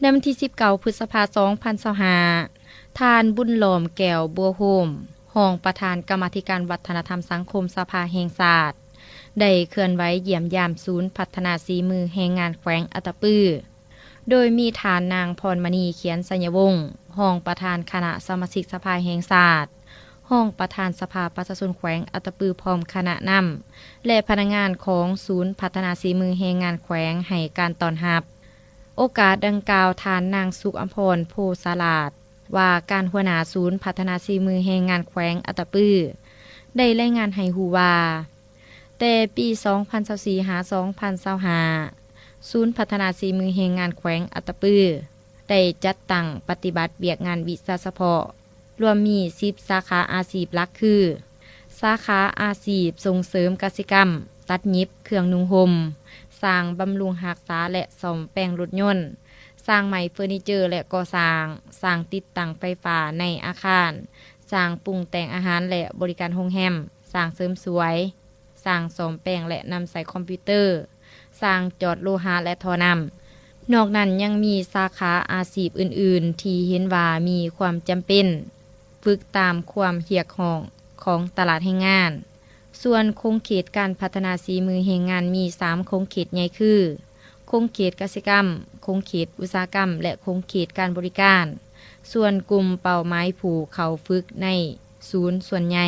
ในวันที่19 พฤษภาคม 2025ท่านบุญหลอมแก้วบัวโฮมรองประธานกรรมาธิการวัฒนธรรมสังคมสภาแห่งชาติได้เคลื่อนไหวเยี่ยมยามศูนย์พัฒนาฝีมือแรงงานแขวงอัตตปือโดยมีฐานนางพรมณีเขียนสัญวงศ์รองประธานคณะสมาชิกสภาแห่งชาติรองประธานสภาประชาชนแขวงอัตตปือพร้อมคณะนำและพนักงานของศูนย์พัฒนาฝีมือแรงงานแขวงให้การต้อนรับโอกาสดังกล่าวทานนางสุขอัมพรโพสาลาดว่าการหัวหน้าศูนย์พัฒนาฝีมือแรงงานแขวงอัตตปือได้รายงานให้ฮู้ว่าแต่ปี 2024 หา 2025 ศูนย์พัฒนาฝีมือแรงงานแขวงอัตตปือได้จัดตั้งปฏิบัติเวียกงานวิชาเฉพาะรวมมี10สาขาอาชีพหลักคือสาขาอาชีพส่งเสริมกสิกรรมตัดเย็บเครื่องนุ่งห่มสร้างบำรุงรักษาและซ่อมแปลงรถยนต์สร้างใหม่เฟอร์นิเจอร์และก่อสร้างติดตั้งไฟฟ้าในอาคารสร้างปรุงแต่งอาหารและบริการโรงแรมสร้างเสริมสวยสร้างซ่อมแปลงและนำใส่คอมพิวเตอร์สร้างจอดโลหะและท่อนำนอกนั้นยังมีสาขาอาชีพอื่นๆที่เห็นว่ามีความจำเป็นฝึกตามความเรียกร้องของตลาดแรงงานส่วนโครงเขตการพัฒนาฝีมือแรงงานมี3โครงเขตใหญ่คือโครงเขตกสิกรรมโครงเขตอุตสาหกรรมและโครงเขตการบริการส่วนกลุ่มเป้าหมายผู้เข้าฝึกในศูนย์ส่วนใหญ่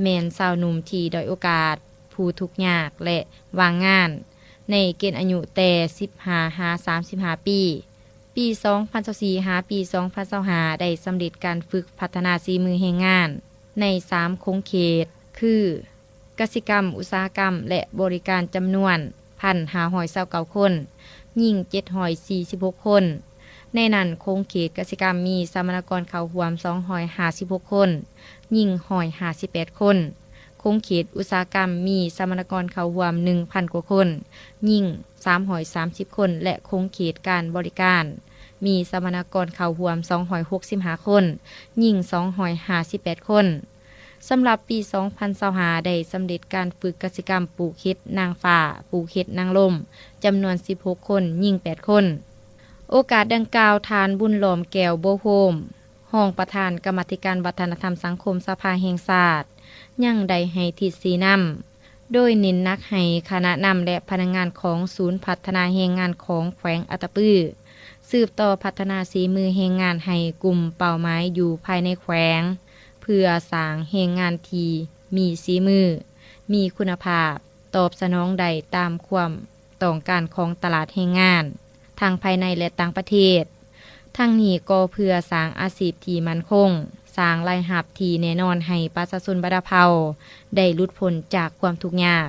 แม่นชาวหนุ่มที่ด้อยโอกาสผู้ทุกข์ยากและว่างงานในเกณฑ์อายุแต่15 หา 35 ปี 2024 หา ปี 2025 ได้สำเร็จการฝึกพัฒนาฝีมือแรงงานใน3โครงเขตคือกสิกรรมอุตสาหกรรมและบริการจำนวน 1,529 คนหญิง746 คนในนั้นโครงเขตกสิกรรมมีสมณกรเข้าร่วม256 คนหญิง158 คนโครงเขตอุตสาหกรรมมีสมณกรเข้าร่วม 1,000 กว่าคนหญิง330 คนและโครงเขตการบริการมีสมณกรเข้าร่วม265 คนหญิง258 คนสำหรับปี 2025 ได้สำเร็จการฝึกกสิกรรมปลูกเห็ดนางฟ้าปลูกเห็ดนางลมจำนวน16 คนหญิง8 คนโอกาสดังกล่าวทานบุญหลอมแก้วบัวโฮมรองประธานกรรมาธิการวัฒนธรรมสังคมสภาแห่งชาติยังได้ให้ทิศสีนำโดยเน้นหนักให้คณะนำและพนักงานของศูนย์พัฒนาแรงงานของแขวงอัตตปือสืบต่อพัฒนาฝีมือแรงงานให้กลุ่มเป้าหมายอยู่ภายในแขวงเพื่อสร้างแรงงานที่มีฝีมือมีคุณภาพตอบสนองได้ตามความต้องการของตลาดแรงงานทั้งภายในและต่างประเทศทั้งนี้ก็เพื่อสร้างอาชีพที่มั่นคงสร้างรายรับที่แน่นอนให้ประชาชนบ้านเราได้หลุดพ้นจากความทุกข์ยาก